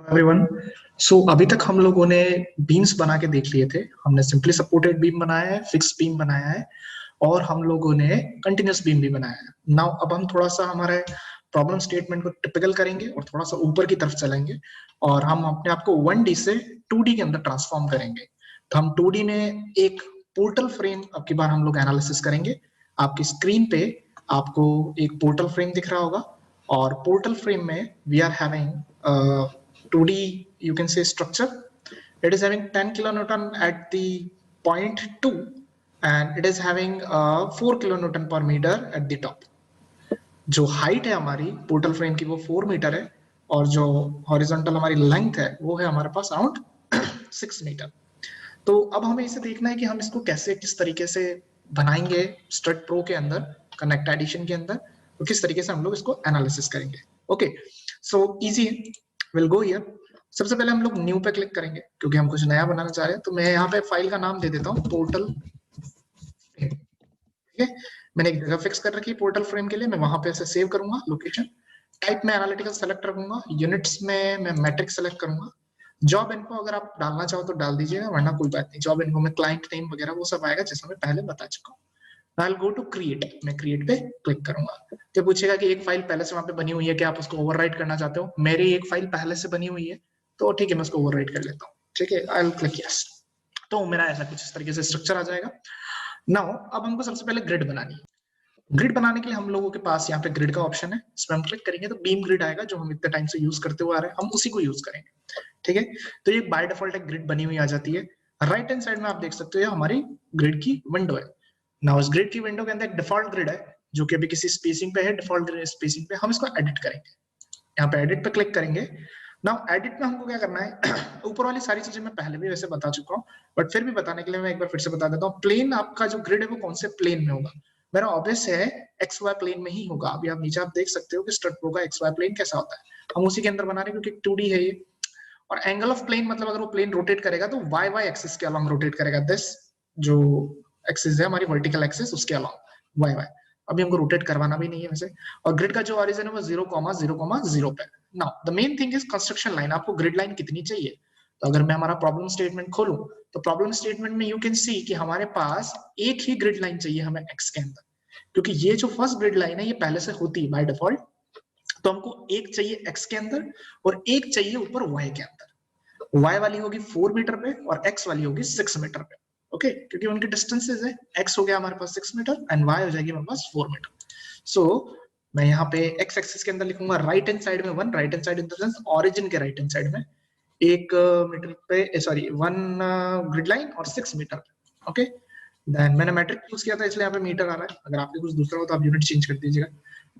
Everyone. सो अभी तक हम लोगों ने बीम्स बना के देख लिए थे। हमने सिंपली सपोर्टेड बीम बनाया है, फिक्स बीम बनाया है और हम लोगों ने कंटिन्यूस बीम भी बनाया है। नाउ अब हम थोड़ा सा हमारे प्रॉब्लम स्टेटमेंट को टिपिकल करेंगे और थोड़ा सा ऊपर की तरफ चलेंगे और हम अपने आप को 1D से 2D के अंदर ट्रांसफॉर्म करेंगे। तो हम 2D में एक पोर्टल फ्रेम अब की बार हम लोग एनालिसिस करेंगे। आपकी स्क्रीन पे आपको एक पोर्टल फ्रेम दिख रहा होगा और पोर्टल फ्रेम में we are having 2D, you can say, structure. It is having 10 kilonewton at the point 2 and it is having 4 kilonewton per meter at the top. जो हाइट है हमारी पोर्टल फ्रेम की वो 4 मीटर है और जो horizontal हमारी लेंथ है वो है हमारे पास अराउंड 6 मीटर। तो अब हमें इसे देखना है कि हम इसको कैसे किस तरीके से बनाएंगे स्ट्रट प्रो के अंदर, कनेक्ट एडिशन के अंदर, और किस तरीके से हम लोग इसको एनालिसिस करेंगे। Okay, so easy, will go here. सबसे पहले हम लोग न्यू पे क्लिक करेंगे क्योंकि हम कुछ नया बनाना चाह रहे हैं। तो मैं यहाँ पे फाइल का नाम दे देता हूँ पोर्टल फ्रेम। ठीक है, मैंने एक जगह फिक्स कर रखी है पोर्टल फ्रेम के लिए। मैं वहां पे ऐसे सेव करूंगा लोकेशन। टाइप में एनालिटिकल सेलेक्ट रखूंगा। यूनिट्स में मैं मैट्रिक्स सेलेक्ट करूंगा। जॉब इनको अगर आप डालना चाहो तो डाल दीजिएगा, वरना कोई बात नहीं। जॉब इनको में क्लाइंट नेम वगैरह वो सब आएगा जैसा मैं पहले बता चुका हूँ। I'll go to create, मैं create पे क्लिक करूंगा। तो पूछेगा कि एक फाइल पहले से वहां पे बनी हुई है क्या, आप उसको ओवरराइट करना चाहते हो। मेरी एक फाइल पहले से बनी हुई है तो ठीक है, मैं उसको ओवरराइट कर लेता हूँ। ठीक है, I'll click yes। तो मेरा ऐसा कुछ इस तरीके से स्ट्रक्चर आ जाएगा। नाउ अब हमको सबसे पहले ग्रिड बनानी है। ग्रिड बनाने के लिए हम लोगों के पास यहाँ पे ग्रिड का ऑप्शन है। इस पर हम क्लिक करेंगे तो बीम ग्रिड आएगा जो हम इतने टाइम से यूज करते हुए आ रहे हैं, हम उसी को यूज करेंगे। ठीक है, तो ये बाय डिफॉल्ट एक ग्रिड बनी हुई आ जाती है। राइट हैंड साइड में आप देख सकते हो हमारी ग्रिड की विंडो है। नाउ इस ग्रिड की विंडो के अंदर एक डिफॉल्ट ग्रिड है जो कि अभी किसी स्पेसिंग पे है। डिफॉल्ट ग्रिड स्पेसिंग पे हम इसको एडिट करेंगे। यहाँ पे एडिट पे क्लिक करेंगे। नाउ एडिट में हमको क्या करना है ऊपर वाली सारी चीजें मैं पहले भी वैसे बता चुका हूँ, बट फिर भी बताने के लिए मैं एक बार फिर से बता देता हूँ। प्लेन आपका जो ग्रिड है वो कौन से प्लेन में होगा। मेरा ऑब्वियस है एक्स वाई प्लेन में ही होगा। अभी आप नीचे आप देख सकते हो कि स्ट्रट प्रो का एक्स वाई प्लेन कैसा होता है। हम उसी के अंदर बना रहे हैं क्योंकि 2D है ये। और एंगल ऑफ प्लेन मतलब अगर वो प्लेन रोटेट करेगा तो वाई वाई एक्सिस के अलॉन्ग रोटेट करेगा। दिस जो एक्सिस है हमारी वर्टिकल एक्सिस उसके अलॉन्ग वाई वाई। अभी हमको रोटेट करवाना भी नहीं है वैसे। और ग्रिड का जो ऑरिजिन है वो 0,0,0 पे। Now the main thing is construction line. आपको ग्रिड लाइन कितनी चाहिए। तो अगर मैं हमारा प्रॉब्लम स्टेटमेंट खोलूं तो प्रॉब्लम स्टेटमेंट में यू कैन सी कि हमारे पास एक ही ग्रिड लाइन चाहिए हमें एक्स के अंदर, क्योंकि ये जो फर्स्ट ग्रिड लाइन है ये पहले से होती है बाय डिफॉल्ट। तो हमको एक चाहिए एक्स के अंदर और एक चाहिए ऊपर वाई के अंदर। वाई वाली होगी 4 मीटर पे और एक्स वाली होगी 6 मीटर पे। ओके, क्योंकि उनके डिस्टेंसेस है। एक्स हो गया हमारे पास 6 मीटर एंड वाई हो जाएगी हमारे पास 4 मीटर। सो मैं यहाँ पे एक्स एक्सिस के अंदर लिखूंगा राइट हैंड साइड में 1, right hand side in the sense origin के राइट हैंड साइड में 1 मीटर पे, सॉरी 1 ग्रिड लाइन और 6 मीटर। ओके, देन मैंने मैट्रिक यूज किया था इसलिए यहाँ पे मीटर आ रहा है। अगर आपके कुछ दूसरा हो तो आप यूनिट चेंज कर दीजिएगा।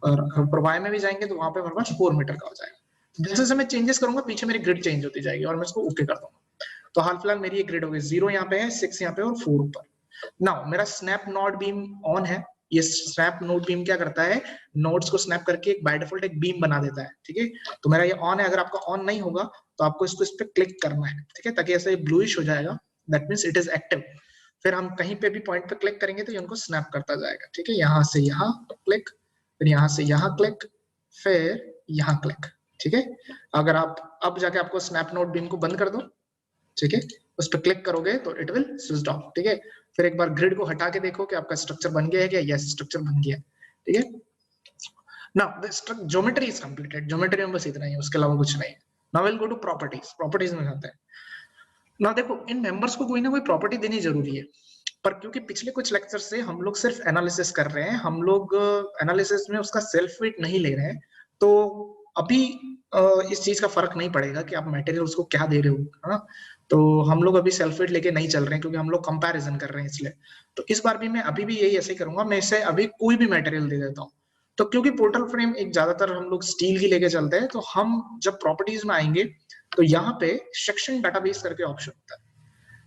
और ऊपर वाई में भी जाएंगे तो वहां पे हमारे पास 4 मीटर का हो जाएगा। जैसे जैसे मैं चेंजेस करूंगा पीछे मेरी ग्रिड चेंज होती जाएगी और मैं इसको ओके कर दूंगा। तो हाल फिलहाल मेरी एक ग्रिड हो गई 0 यहाँ पे है, 6 यहाँ पे और 4 ऊपर। नाउ मेरा स्नैप नोड बीम ऑन है। ये स्नैप नोड बीम क्या करता है, नोड्स को स्नैप करके एक बाय डिफॉल्ट एक बीम बना देता है। ठीक है, तो मेरा ये ऑन है। अगर आपका ऑन नहीं होगा तो आपको इसको इस पे क्लिक करना है। ठीक है, ताकि ऐसे ब्लूइश हो जाएगा, that means it is active. फिर हम कहीं पे भी पॉइंट पे क्लिक करेंगे तो ये उनको स्नैप करता जाएगा। ठीक है, यहाँ से यहाँ क्लिक, फिर यहाँ से यहाँ क्लिक, फिर यहाँ क्लिक। ठीक है, अगर आप अब जाके आपको स्नैप नोड बीम को बंद कर दो, ठीक है, उस पर क्लिक करोगे तो इट विल स्विच ऑफ। ठीक है, फिर एक बार ग्रिड को हटा के देखो कि आपका स्ट्रक्चर बन गया है क्या। यस, स्ट्रक्चर बन गया। ठीक है, now the geometry is completed. Geometry में बस इतना ही है, उसके अलावा कुछ नहीं है। Now will go to properties. Properties में जाते हैं। ना देखो, इन मेंबर्स को कोई ना कोई प्रॉपर्टी देनी जरूरी है, पर क्योंकि पिछले कुछ लेक्चर से हम लोग सिर्फ एनालिसिस कर रहे हैं, हम लोग एनालिसिस में उसका सेल्फ वेट नहीं ले रहे हैं, तो अभी इस चीज का फर्क नहीं पड़ेगा कि आप मटेरियल उसको क्या दे रहे हो, है ना। तो हम लोग अभी सेल्फ वेट लेके नहीं चल रहे हैं क्योंकि हम लोग कंपैरिजन कर रहे हैं इसलिए। तो इस बार भी मैं अभी भी यही ऐसे ही करूंगा। मैं इसे अभी कोई भी मटेरियल दे देता हूँ। तो क्योंकि पोर्टल फ्रेम एक ज्यादातर हम लोग स्टील की लेके चलते हैं, तो हम जब प्रॉपर्टीज में आएंगे तो यहाँ पे सेक्शन डाटाबेस करके ऑप्शन होता है।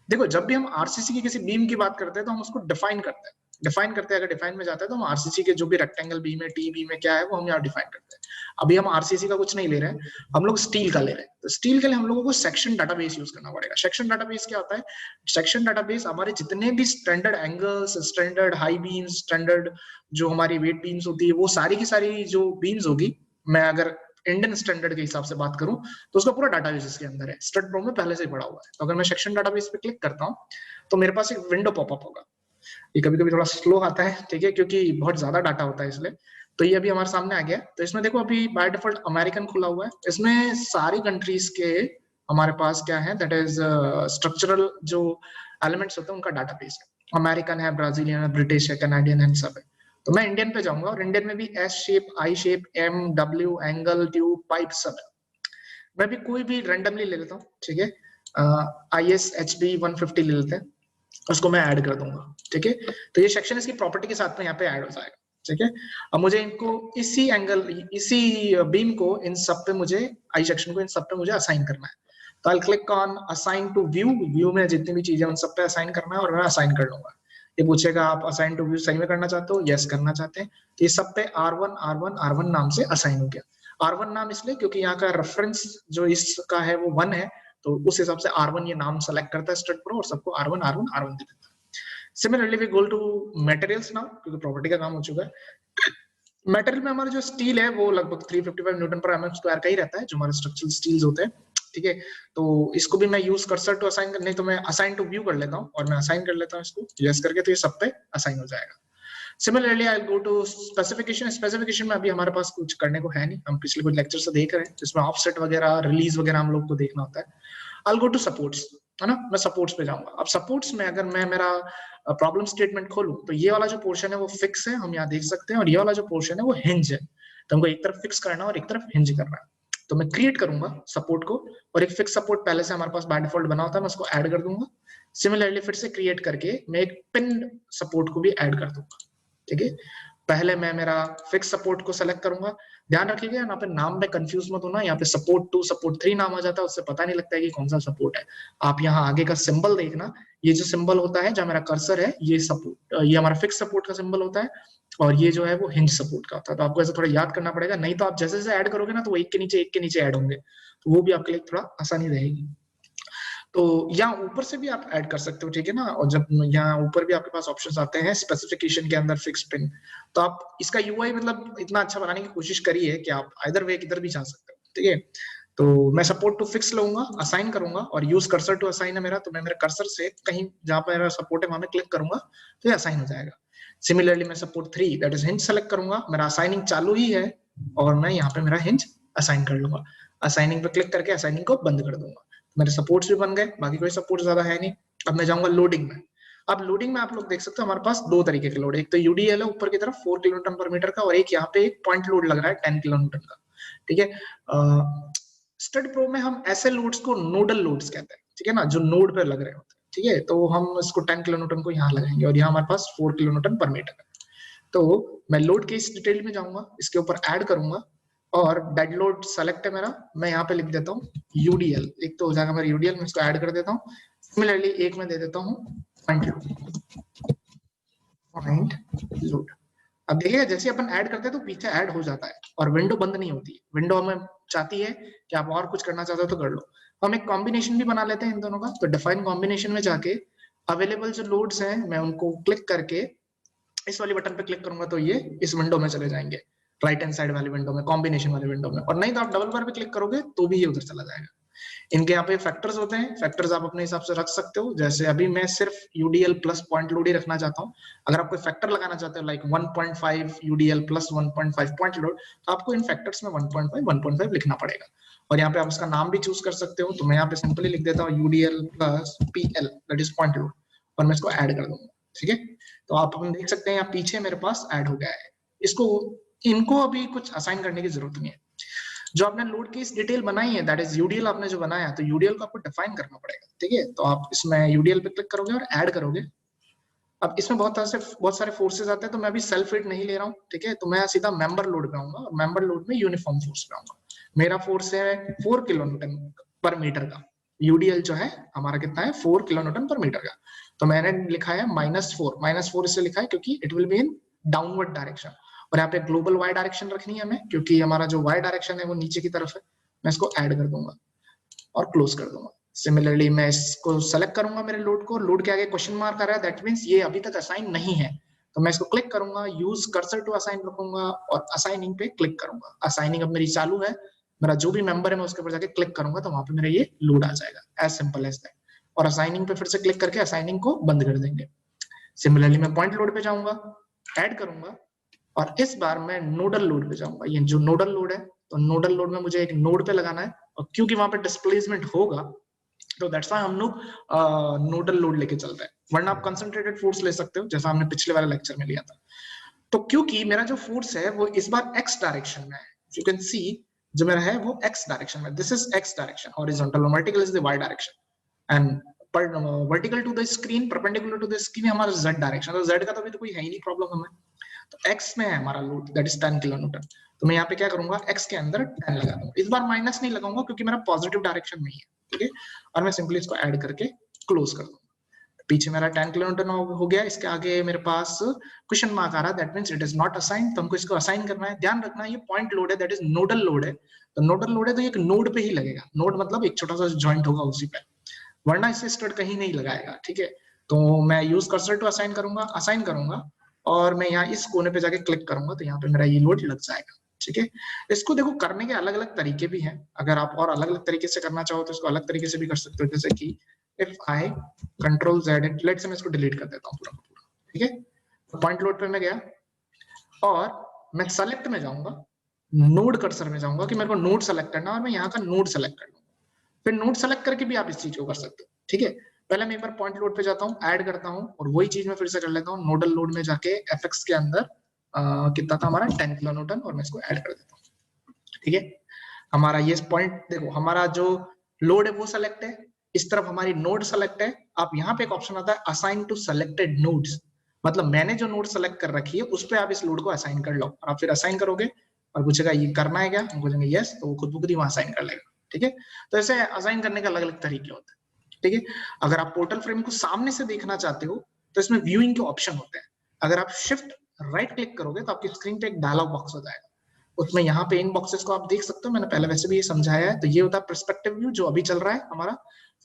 देखो, जब भी हम आरसीसी की किसी बीम की बात करते हैं तो हम उसको डिफाइन करते हैं। अगर डिफाइन में जाता है तो हम आरसीसी के जो भी रेक्टेंगल बीम है, टी बीम है, क्या है वो हम यहाँ डिफाइन करते हैं। अभी हम आरसीसी का कुछ नहीं ले रहे हैं, हम लोग स्टील का ले रहे हैं। तो स्टील के लिए हम लोगों को सेक्शन डाटाबेस यूज करना पड़ेगा। सेक्शन डाटाबेस क्या होता है, सेक्शन डाटाबेस हमारे जितने भी standard angles, standard high beams, standard जो हमारी वेट बीम्स होती है, वो सारी की सारी जो बीम्स होगी, मैं अगर इंडियन स्टैंडर्ड के हिसाब से बात करूं तो उसका पूरा डाटाबेस इसके अंदर है, स्टड प्रो में पहले से ही पड़ा हुआ है। तो अगर मैं सेक्शन डाटाबेस पे क्लिक करता हूं तो मेरे पास एक विंडो पॉपअप होगा। ये कभी कभी थोड़ा स्लो आता है, ठीक है, क्योंकि बहुत ज्यादा डाटा होता है इसलिए। तो ये अभी हमारे सामने आ गया। तो इसमें देखो अभी बाय डिफॉल्ट अमेरिकन खुला हुआ है, इसमें सारी कंट्रीज के हमारे पास क्या है, दैट इज स्ट्रक्चरल जो एलिमेंट्स होते हैं उनका डाटाबेस है। अमेरिकन है, ब्राजीलियन है, ब्रिटिश है, कैनेडियन है, सब है। तो मैं इंडियन पे जाऊंगा और इंडियन में भी S shape, I shape, M, W, angle, tube, pipe सब है। मैं भी कोई भी रैंडमली ले लेता हूँ, ठीक है, आई एस एच बी 150 ले लेते हैं, उसको मैं ऐड कर दूंगा, ठीक है। तो ये सेक्शन इसकी प्रॉपर्टी के साथ में यहाँ पे ऐड हो जाएगा, ठीक है। अब मुझे इनको इसी एंगल, इसी बीम को इन सब पे मुझे, आई सेक्शन को इन सब पे मुझे असाइन करना है। तो I click on assign to view, view में जितनी भी चीजें उन सब पे असाइन करना है और मैं असाइन कर लूंगा। ये पूछेगा आप असाइन टू व्यू सही में करना चाहते हो, यस करना चाहते हैं। तो ये सब पे R1 R1 R1 नाम से असाइन हो गया। R1 नाम इसलिए क्योंकि यहाँ का रेफरेंस जो इसका है वो 1 है, तो उस हिसाब से R1 ये नाम सेलेक्ट करता है स्टड प्रो और सबको R1 R1 R1 दे देता है। Similarly we go to materials now, क्योंकि प्रॉपर्टी का काम हो चुका है। मटेरियल में हमारा जो स्टील है वो लगभग 355 न्यूटन पर एमएम स्क्वायर का ही रहता है, जो हमारे स्ट्रक्चरल स्टील्स होते हैं, ठीक है। तो इसको भी मैं यूज कर्सर टू असाइन कर, नहीं तो मैं असाइन टू व्यू कर लेता हूँ और मैं असाइन कर लेता हूँ इसको यस करके, तो ये सब पे असाइन हो जाएगा। Similarly I go to specification. Specification में अभी हमारे पास कुछ करने को है नहीं, हम पिछले कुछ लेक्चर से देख रहे हैं जिसमें ऑफसेट वगैरह, रिलीज वगैरह हम लोग को देखना होता है। आई गो टू सपोर्ट्स, है ना, मैं सपोर्ट्स पे जाऊंगा। अब सपोर्ट्स में अगर मैं मेरा प्रॉब्लम स्टेटमेंट खोलूं तो ये वाला जो पोर्शन है वो फिक्स है, हम यहाँ देख सकते हैं, और ये वाला जो पोर्शन है वो हिंज है। तो हमको एक तरफ फिक्स करना है और एक तरफ हिंज करना है। तो मैं क्रिएट करूंगा सपोर्ट को, और एक फिक्स सपोर्ट पहले से हमारे पास बाय डिफॉल्ट बना होता है, मैं उसको ऐड कर दूंगा। सिमिलरली फिर से क्रिएट करके मैं एक पिन सपोर्ट को भी ऐड कर दूंगा, ठीक है। पहले मैं मेरा फिक्स सपोर्ट को सेलेक्ट करूंगा। ध्यान रखिएगा यहाँ पे नाम में कंफ्यूज मत होना, यहाँ पे सपोर्ट 2 सपोर्ट 3 नाम आ जाता है, उससे पता नहीं लगता है कि कौन सा सपोर्ट है। आप यहाँ आगे का सिंबल देखना, ये जो सिंबल होता है जहाँ मेरा कर्सर है, ये सपोर्ट, ये हमारा फिक्स सपोर्ट का सिंबल होता है, और ये जो है वो हिंज सपोर्ट का होता है। तो आपको ऐसे थोड़ा याद करना पड़ेगा, नहीं तो आप जैसे जैसे ऐड करोगे ना तो वो एक के नीचे ऐड होंगे, तो वो भी आपके लिए थोड़ा आसानी रहेगी। तो यहाँ ऊपर से भी आप ऐड कर सकते हो, ठीक है ना। और जब यहाँ ऊपर भी आपके पास ऑप्शंस आते हैं स्पेसिफिकेशन के अंदर फिक्स पिन, तो आप इसका यूआई मतलब इतना अच्छा बनाने की कोशिश करिए कि आप आइदर वे किधर भी जा सकते हो, ठीक है। तो मैं सपोर्ट टू फिक्स लूंगा, असाइन करूंगा, और यूज कर्सर टू असाइन है मेरा, तो मैं मेरे कर्सर से कहीं जहां पर मेरा सपोर्ट है वहां में क्लिक करूंगा तो ये असाइन हो जाएगा। सिमिलरली मैं support 3 that is hinge select करूंगा, मेरा असाइनिंग चालू ही है, और मैं यहाँ पे मेरा हिंज असाइन कर लूंगा। असाइनिंग पे क्लिक करके असाइनिंग को बंद कर दूंगा। मेरे सपोर्ट्स भी बन गए, बाकी कोई सपोर्ट ज्यादा है नहीं। अब मैं जाऊंगा लोडिंग में। अब लोडिंग में आप लोग देख सकते हो हमारे पास दो तरीके के लोड है, एक तो यूडीएल है ऊपर की तरफ 4 किलोन्यूटन पर मीटर का, और एक यहाँ पे एक पॉइंट लोड लग रहा है 10 किलोन्यूटन का, ठीक है। स्टड प्रो में हम ऐसे लोड्स को नोडल लोड्स कहते हैं, ठीक है ना, जो नोड पे लग रहे होते हैं, ठीक है। तो हम इसको 10 किलोन्यूटन को यहाँ लगाएंगे, और यहाँ हमारे पास 4 किलोन्यूटन पर मीटर है। तो मैं लोड के इस डिटेल में जाऊंगा, इसके ऊपर ऐड करूंगा, और डेड लोड सेलेक्ट है मेरा, मैं यहाँ पे लिख देता हूँ यूडीएल, एक तो हो जाएगा मेरा यूडीएल, मैं इसको ऐड कर देता हूँ। सिमिलरली एक मैं दे देता हूँ पॉइंट लोड। अब देखिए जैसे अपन ऐड करते हैं तो पीछे ऐड हो जाता है और विंडो बंद नहीं होती है। विंडो हमें चाहती है कि आप और कुछ करना चाहते हो तो कर लो। हम एक कॉम्बिनेशन भी बना लेते हैं इन दोनों का। तो डिफाइन कॉम्बिनेशन में जाके अवेलेबल जो लोड्स हैं मैं उनको क्लिक करके इस वाली बटन पे क्लिक करूंगा तो ये इस विंडो में चले जाएंगे, राइट हैंड साइड वाली विंडो में, कॉम्बिनेशन वाली विंडो में। और नहीं तो आप डबल बार पे क्लिक करोगे तो भी ये उधर चला जाएगा। इनके यहाँ पे फैक्टर्स होते हैं, फैक्टर्स आप अपने हिसाब से रख सकते हो। जैसे अभी मैं सिर्फ यूडीएल प्लस पॉइंट लोड ही रखना चाहता हूँ। अगर आप कोई फैक्टर लगाना चाहते हो like 1.5 UDL plus 1.5 point load, तो आपको इन फैक्टर्स में 1.5 लिखना पड़ेगा। और यहाँ पे आप उसका नाम भी चूज कर सकते हो। तो मैं यहाँ पे सिंपली लिख देता हूँ UDL plus PL that is point load, और मैं इसको ऐड कर दूंगा, ठीक है। तो आप अपन देख सकते हैं यहाँ पीछे मेरे पास ऐड हो गया है। इसको इनको अभी कुछ असाइन करने की जरूरत नहीं है। जो आपने लोड की इस डिटेल बनाई है दैट इज यूडीएल आपने जो बनाया, तो यूडीएल को आपको डिफाइन करना पड़ेगा, ठीक है। तो आप इसमें यूडीएल पे क्लिक करोगे और ऐड करोगे। अब इसमें बहुत सारे फोर्सेस आते हैं, तो मैं अभी सेल्फ वेट नहीं ले रहा हूँ, ठीक है। तो मैं सीधा मेंबर लोड पे आऊंगा, और मेंबर लोड में यूनिफॉर्म फोर्स पे आऊंगा। मेरा फोर्स है 4 किलोन्यूटन पर मीटर का। यूडीएल जो है हमारा कितना है 4 किलोन्यूटन पर मीटर का। तो मैंने लिखा है -4 इससे लिखा है क्योंकि it will be in downward direction. और यहाँ पे ग्लोबल वाई डायरेक्शन रखनी है हमें, क्योंकि हमारा जो वाई डायरेक्शन है वो नीचे की तरफ है। मैं इसको ऐड कर दूंगा और क्लोज कर दूंगा। सिमिलरली मैं इसको सेलेक्ट करूंगा मेरे लोड को, लोड के आगे क्वेश्चन मार्क आ रहा है, दैट मींस ये अभी तक असाइन नहीं है। तो मैं इसको क्लिक करूंगा, यूज कर्सर टू असाइन रखूंगा और असाइनिंग पे क्लिक करूंगा। असाइनिंग अब मेरी चालू है, मेरा जो भी मेंबर है मैं उसके ऊपर जाके क्लिक करूंगा तो वहां पे मेरा ये लोड आ जाएगा, एज सिंपल एज दैट। और असाइनिंग पे फिर से क्लिक करके असाइनिंग को बंद कर देंगे। सिमिलरली मैं पॉइंट लोड पे जाऊंगा, ऐड करूंगा और इस बार मैं नोडल लोड पे जाऊंगा। ये जो नोडल लोड है, तो नोडल लोड में मुझे एक नोड पे लगाना है और क्योंकि वहां पे डिस्प्लेसमेंट होगा तो दैट्स व्हाई हम लोग नोडल लोड लेके चल रहे हैं, वरना आप कंसंट्रेटेड फोर्स ले सकते हो जैसा हमने पिछले वाले लेक्चर में लिया था। तो क्योंकि मेरा जो फोर्स है वो इस बार एक्स डायरेक्शन में है, यू कैन सी जो मेरा है वो एक्स डायरेक्शन में, this is X direction, horizontal और vertical is the Y direction and vertical to the screen perpendicular to the screen हमारा जेड डायरेक्शन, तो जेड का तो अभी तो कोई है ही नहीं प्रॉब्लम हमें, तो एक्स में है हमारा load that is 10 kilo Newton. तो मैं यहाँ पे क्या करूंगा, एक्स के अंदर 10 लगा दूंगा, इस बार माइनस नहीं लगाऊंगा क्योंकि मेरा पॉजिटिव डायरेक्शन में ही है, ठीक है। और मैं सिंपली इसको ऐड करके क्लोज कर दूंगा। पीछे मेरा 10 किलो न्यूटन हो गया, इसके आगे मेरे पास क्वेश्चन मार्क आ रहा है, that means it is not assign, तो हमको इसको असाइन करना है। ध्यान रखना ये पॉइंट लोड है, दैट इज नोडल लोड है, तो नोडल लोड है तो एक नोड पे ही लगेगा, नोड मतलब एक छोटा सा जॉइंट होगा उसी पे, वरना इसे स्टड कहीं नहीं लगाएगा, ठीक है। तो मैं यूज कर्सर टू असाइन करूंगा और मैं यहाँ इस कोने पे जाके क्लिक करूंगा तो यहाँ पे मेरा ये लोड लग जाएगा, ठीक है। इसको देखो करने के अलग अलग तरीके भी हैं, अगर आप और अलग अलग तरीके से करना चाहो तो इसको अलग तरीके से भी कर सकते हो, जैसे कि if I control Z, let's मैं इसको डिलीट कर देता हूँ पूरा पूरा, ठीक है। पॉइंट लोड पे मैं गया और मैं सेलेक्ट में जाऊंगा, नोड कर्सर में जाऊंगा कि मेरे को नोड सेलेक्ट करना है और मैं यहाँ का नोड सेलेक्ट कर लूंगा, फिर नोड सेलेक्ट करके भी आप इस चीज को कर सकते हो, ठीक है। पहले मैं एक बार पॉइंट लोड पे जाता हूँ, ऐड करता हूँ और वही चीज मैं फिर से कर लेता हूँ, नोडल लोड में जाके एफएक्स के अंदर कितना था हमारा 10 किलो न्यूटन और मैं इसको ऐड कर देता हूँ, ठीक है। हमारा ये पॉइंट देखो, हमारा जो लोड है वो सेलेक्ट है, इस तरफ हमारी नोड सेलेक्ट है। आप यहाँ पे एक ऑप्शन आता है असाइन टू सेलेक्टेड नोड्स, मतलब मैंने जो नोड सेलेक्ट कर रखी है उस पर आप इस लोड को असाइन कर लो, और आप फिर असाइन करोगे और पूछेगा ये करना है क्या, हम बोलेंगे यस, तो वो खुद ब खुद ही वहां असाइन कर लेगा, ठीक है। तो ऐसे असाइन करने के अलग अलग तरीके होते हैं, ठीक है। अगर आप पोर्टल फ्रेम को सामने से देखना चाहते हो तो इसमें व्यूइंग के ऑप्शन होते हैं, अगर आप शिफ्ट राइट क्लिक करोगे तो आपकी स्क्रीन पे एक डायलॉग बॉक्स हो जाएगा, उसमें यहाँ पे इन बॉक्सेस को आप देख सकते हो, मैंने पहले वैसे भी ये समझाया है। तो ये होता है पर्सपेक्टिव व्यू जो अभी चल रहा है हमारा,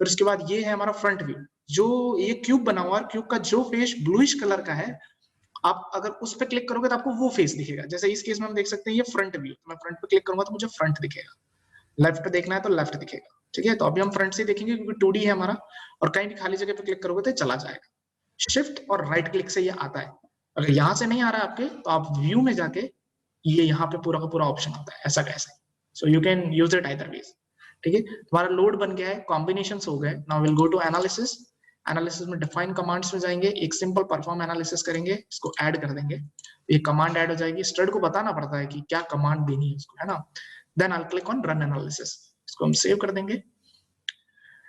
फिर उसके बाद ये है हमारा फ्रंट व्यू, जो ये क्यूब बना हुआ है, क्यूब का जो फेस ब्लूइश कलर का है, आप अगर उस पर क्लिक करोगे तो आपको वो फेस दिखेगा, जैसे इस केस में हम देख सकते हैं ये फ्रंट व्यू, तो मैं फ्रंट पे क्लिक करूंगा तो मुझे फ्रंट दिखेगा, लेफ्ट देखना है तो लेफ्ट दिखेगा, ठीक है। तो अभी हम फ्रंट से देखेंगे क्योंकि 2D है हमारा, और कहीं भी खाली जगह पे क्लिक करोगे तो चला जाएगा। शिफ्ट और राइट क्लिक से ये आता है, अगर यहाँ से नहीं आ रहा है आपके तो आप व्यू में जाके ये यहाँ पे पूरा का पूरा ऑप्शन आता है ऐसा कैसे, so you can use it either ways, ठीक है। तुम्हारा लोड बन गया है, कॉम्बिनेशंस हो गए, now will go to analysis. Analysis में डिफाइन कमांड्स में जाएंगे, एक सिंपल परफॉर्म एनालिसिस करेंगे, इसको ऐड कर देंगे, ये कमांड ऐड हो जाएगी। स्टड को बताना पड़ता है कि क्या कमांड देनी है उसको, है ना। Then I will click on run analysis, इसको हम सेव कर देंगे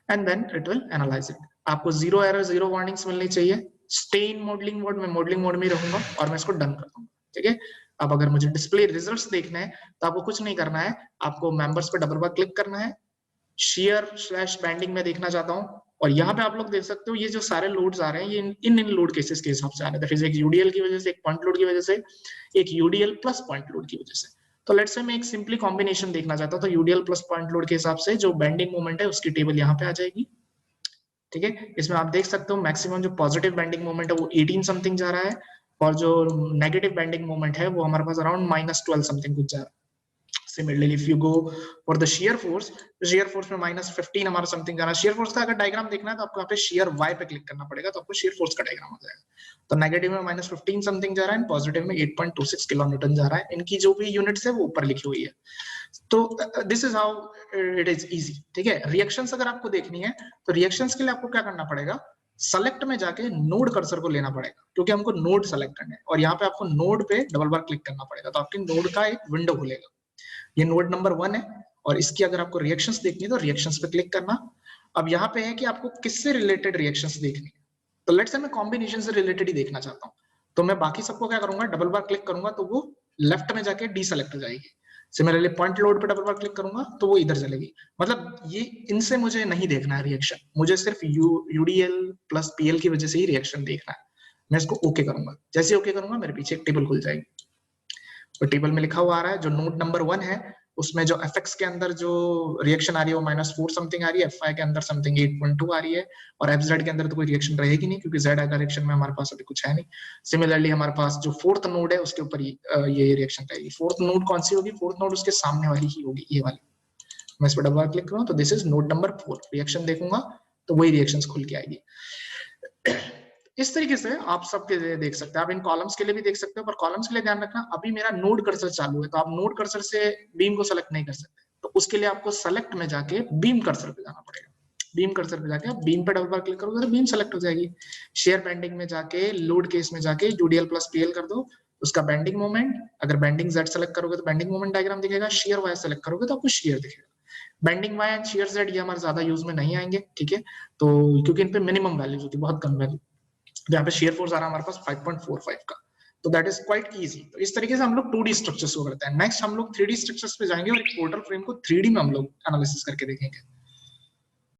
and then it will analyse it. आपको जीरो एरर जीरो वार्निंग्स मिलनी चाहिए। स्टे इन मॉडलिंग मोड में मॉडलिंग मोड में रहूंगा और मैं इसको डन कर दूंगा, ठीक है। अब अगर मुझे डिस्प्ले रिजल्ट्स देखने हैं तो आपको कुछ नहीं करना है, आपको मेंबर्स पे डबल बार क्लिक करना है, शेयर स्लैश बैंडिंग में देखना चाहता हूँ, और यहाँ पे आप लोग देख सकते हो ये जो सारे लोड्स आ रहे हैं ये इन लोड केसेस के हिसाब से आ रहे हैं, एक यूडीएल की वजह से, एक पॉइंट लोड की वजह से, एक यूडीएल प्लस पॉइंट लोड की वजह से। तो लेट्स से मैं एक सिंपली कॉम्बिनेशन देखना चाहता हूँ, तो यूडीएल प्लस पॉइंट लोड के हिसाब से जो बेंडिंग मोमेंट है उसकी टेबल यहाँ पे आ जाएगी, ठीक है। इसमें आप देख सकते हो मैक्सिमम जो पॉजिटिव बेंडिंग मोमेंट है वो 18 समथिंग जा रहा है, और जो नेगेटिव बेंडिंग मोमेंट है वो हमारे पास अराउंड -12 समथिंग कुछ जा रहा है। Similarly, if you go for the shear force में -15 हमारा समथिंग जाना है। shear force का अगर डायग्राम देखना है तो आपको यहाँ पे shear y पे क्लिक करना पड़ेगा, तो आपको shear force का डायग्राम आ जाएगा। तो नेगेटिव में -15 समथिंग जा रहा है, पॉजिटिव में 8.26 किलो न्यूटन जा रहा है। इनकी जो भी यूनिट्स है वो ऊपर लिखी हुई है। तो this is how it is easy, ठीक है। रिएक्शंस अगर आपको देखनी है तो रिएक्शंस के लिए आपको क्या करना पड़ेगा, सेलेक्ट में जाके नोड कर्सर को लेना पड़ेगा, क्योंकि हमको नोड सेलेक्ट करना है, और यहाँ पे आपको नोड पे डबल बार क्लिक करना पड़ेगा, तो आपके नोड का एक विंडो खुलेगा। ये नोड नंबर 1 है, और इसकी अगर आपको रिएक्शंस देखनी है तो रिएक्शंस पे क्लिक करना। अब यहाँ पे है कि आपको किससे रिलेटेड रिएक्शंस देखनी है, तो लेट्स से मैं कॉम्बिनेशन से रिलेटेड ही देखना चाहता हूँ, तो मैं बाकी सबको क्या करूंगा, डबल बार क्लिक करूंगा तो वो लेफ्ट में जाके डीसेलेक्ट हो जाएगी। सिमिलरली पॉइंट लोड पे डबल बार क्लिक करूंगा तो वो इधर चलेगी। मतलब ये इनसे मुझे नहीं देखना है रिएक्शन, मुझे सिर्फ यूडीएल प्लस पीएल की वजह से ही रिएक्शन देखना है। मैं इसको ओके करूंगा, जैसे ओके करूंगा मेरे पीछे एक टेबल खुल जाएगी, तो टेबल में लिखा हुआ आ रहा है जो नोड नंबर 1 है उसमें जो fx के अंदर जो रिएक्शन आ रही है वो -4 समथिंग आ रही है, fy के अंदर समथिंग 8.2 आ रही है, और fz के अंदर तो कोई रिएक्शन रहेगी नहीं क्योंकि z डायरेक्शन में हमारे पास अभी कुछ है नहीं। सिमिलरली हमारे पास जो फोर्थ नोड है उसके ऊपर ये रिएक्शन रहेगी। फोर्थ नोड कौन सी होगी? फोर्थ नोड उसके सामने वाली ही होगी, ये वाली। मैं इस पर डबल क्लिक करूँ तो this is node number 4। Reaction देखूंगा तो वही रिएक्शंस खुल के आएगी। इस तरीके से आप सबके लिए देख सकते हैं। आप इन कॉलम्स के लिए भी देख सकते हो, पर कॉलम्स के लिए ध्यान रखना अभी मेरा नोड कर्सर चालू है, तो आप नोड कर्सर से बीम को सेलेक्ट नहीं कर सकते। तो उसके लिए आपको सेलेक्ट में जाके बीम कर्सर पे जाना पड़ेगा। बीम कर्सर पे जाके आप बीम पे डबल बार क्लिक करोगे तो बीम सेलेक्ट हो जाएगी। शेयर बेंडिंग में जाके लोड केस में जाके यूडीएल प्लस पीएल कर दो, उसका बेंडिंग मोमेंट, अगर बेंडिंग जेड सेलेक्ट करोगे तो बेंडिंग मोमेंट डायग्राम दिखेगा, शेयर वाई सेलेक्ट करोगे तो आपको शेयर दिखेगा। Bending Y and shear Z ये हमारे ज्यादा यूज में नहीं आएंगे, ठीक है, तो क्योंकि इन पे मिनिमम वैल्यूज होती है, बहुत कम वैल्यू। यहाँ पे शेयर फोर्स आ रहा है हमारे पास 5.45 का, तो दैट इज क्वाइट इजी। तो इस तरीके से हम लोग 2D स्ट्रक्चर्स को करते हैं। नेक्स्ट हम लोग 3D स्ट्रक्चर्स पे जाएंगे और एक पोर्टल फ्रेम को 3D में हम लोग एनालिसिस करके देखेंगे।